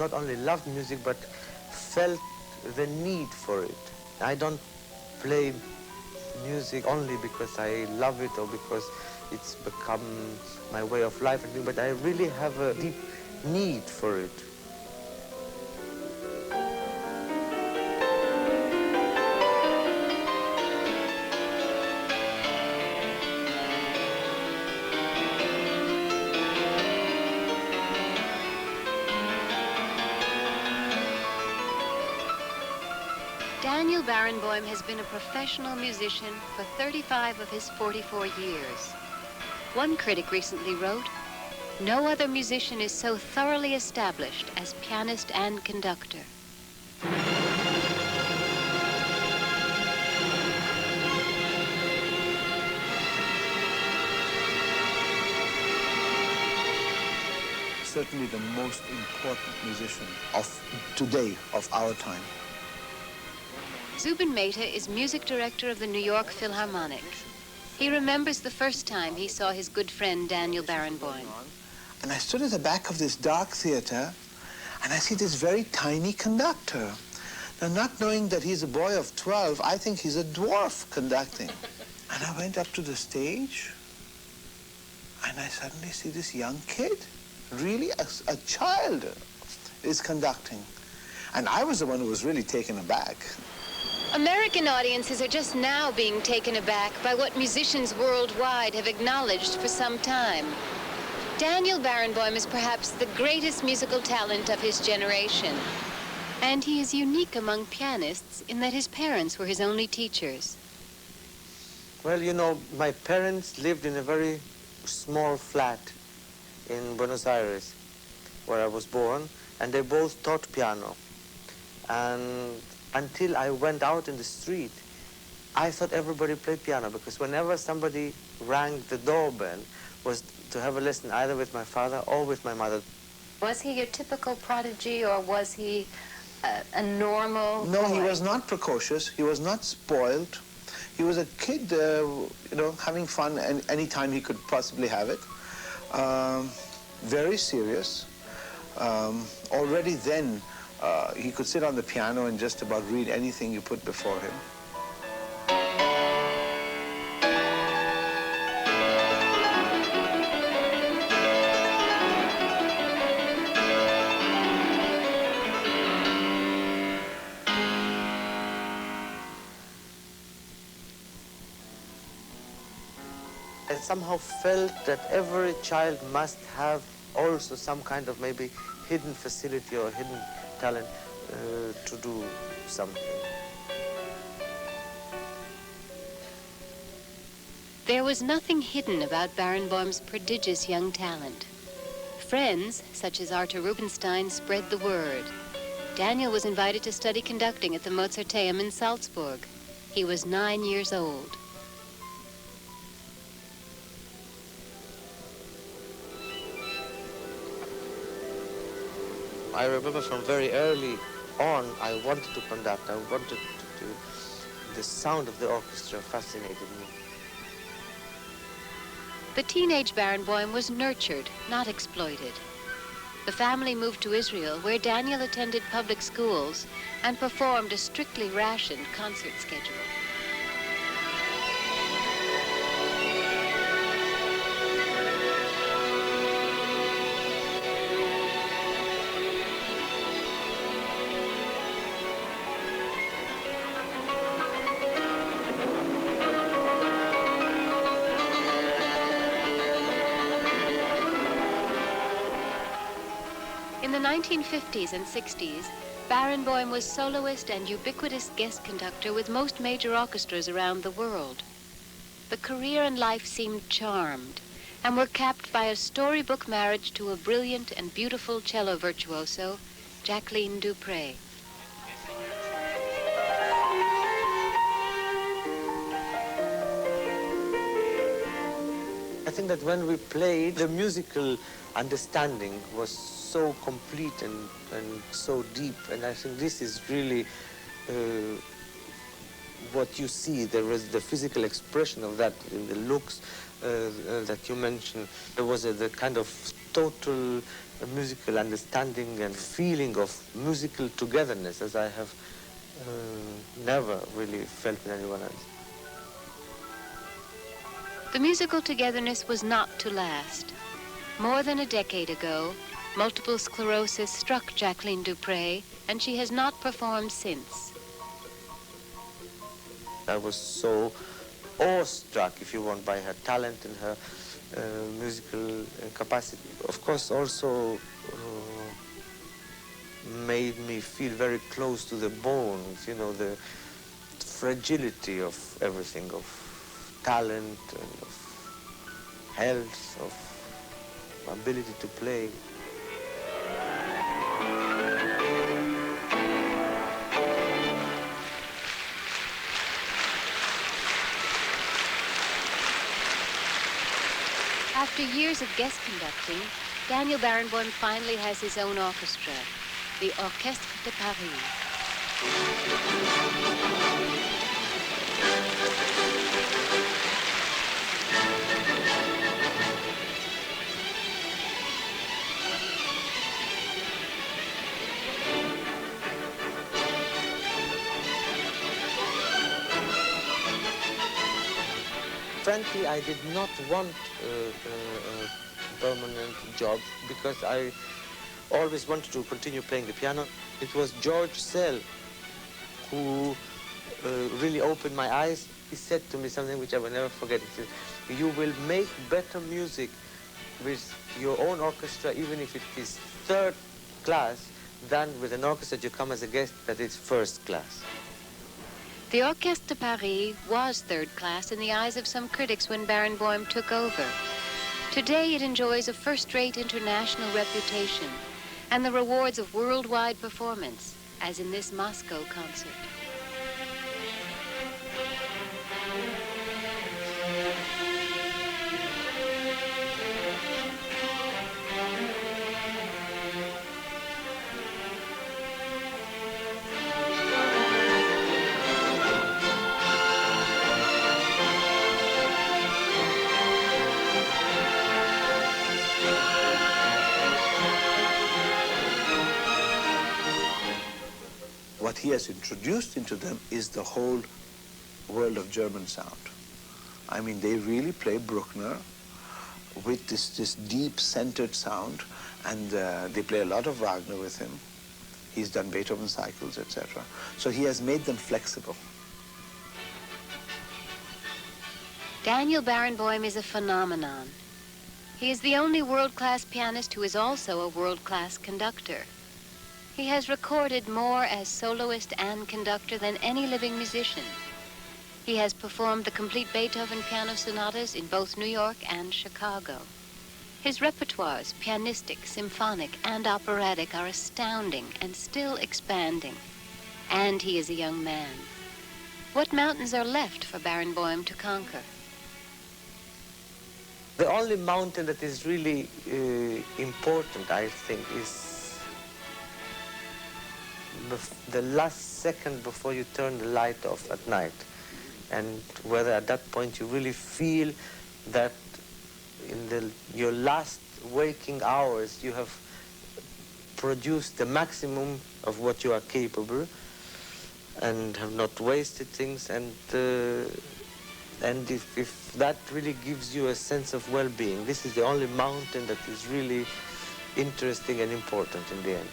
not only loved music, but felt the need for it. I don't play music only because I love it or because it's become my way of life, but I really have a deep need for it. Daniel Barenboim has been a professional musician for 35 of his 44 years. One critic recently wrote, "No other musician is so thoroughly established as pianist and conductor." Certainly the most important musician of today, of our time. Zubin Mehta is music director of the New York Philharmonic. He remembers the first time he saw his good friend Daniel Barenboim. And I stood at the back of this dark theater, and I see this very tiny conductor. Now, not knowing that he's a boy of 12, I think he's a dwarf conducting. And I went up to the stage, and I suddenly see this young kid, really a child, is conducting. And I was the one who was really taken aback. American audiences are just now being taken aback by what musicians worldwide have acknowledged for some time. Daniel Barenboim is perhaps the greatest musical talent of his generation. And he is unique among pianists in that his parents were his only teachers. Well, you know, my parents lived in a very small flat in Buenos Aires, where I was born, and they both taught piano. And until I went out in the street, I thought everybody played piano, because whenever somebody rang the doorbell was to have a lesson either with my father or with my mother. Was he your typical prodigy, or was he a normal No, boy? he was not precocious. He was not spoiled. He was a kid, you know, having fun any time he could possibly have it. Very serious. Already then, he could sit on the piano and just about read anything you put before him. I somehow felt that every child must have also some kind of maybe hidden facility or hidden talent to do something. There was nothing hidden about Barenboim's prodigious young talent. Friends, such as Arthur Rubinstein, spread the word. Daniel was invited to study conducting at the Mozarteum in Salzburg. He was 9 years old. I remember from very early on, I wanted to conduct. I wanted to the sound of the orchestra fascinated me. The teenage Barenboim was nurtured, not exploited. The family moved to Israel, where Daniel attended public schools and performed a strictly rationed concert schedule. In the 1950s and 60s, Barenboim was soloist and ubiquitous guest conductor with most major orchestras around the world. The career and life seemed charmed and were capped by a storybook marriage to a brilliant and beautiful cello virtuoso, Jacqueline Dupre. I think that when we played, the musical understanding was so complete and so deep, and I think this is really what you see. There was the physical expression of that in the looks that you mentioned. There was the kind of total a musical understanding and feeling of musical togetherness as I have never really felt in anyone else. The musical togetherness was not to last. More than a decade ago, multiple sclerosis struck Jacqueline Dupre, and she has not performed since. I was so awestruck, if you want, by her talent and her musical capacity. Of course, also made me feel very close to the bones, you know, the fragility of everything, of talent, and of health, of ability to play. After years of guest conducting, Daniel Barenboim finally has his own orchestra, the Orchestre de Paris. Frankly, I did not want a permanent job because I always wanted to continue playing the piano. It was George Sell who really opened my eyes. He said to me something which I will never forget. He said, "You will make better music with your own orchestra, even if it is third class, than with an orchestra that you come as a guest that is first class." The Orchestre de Paris was third class in the eyes of some critics when Barenboim took over. Today it enjoys a first-rate international reputation and the rewards of worldwide performance, as in this Moscow concert. What he has introduced into them is the whole world of German sound. I mean, they really play Bruckner with this deep centered sound, and they play a lot of Wagner with him. He's done Beethoven cycles, etc. So he has made them flexible. Daniel Barenboim is a phenomenon. He is the only world-class pianist who is also a world-class conductor. He has recorded more as soloist and conductor than any living musician. He has performed the complete Beethoven piano sonatas in both New York and Chicago. His repertoires, pianistic, symphonic, and operatic, are astounding and still expanding. And he is a young man. What mountains are left for Barenboim to conquer? The only mountain that is really important, I think, is the last second before you turn the light off at night, and whether at that point you really feel that in your last waking hours you have produced the maximum of what you are capable and have not wasted things, and if that really gives you a sense of well-being, this is the only mountain that is really interesting and important in the end.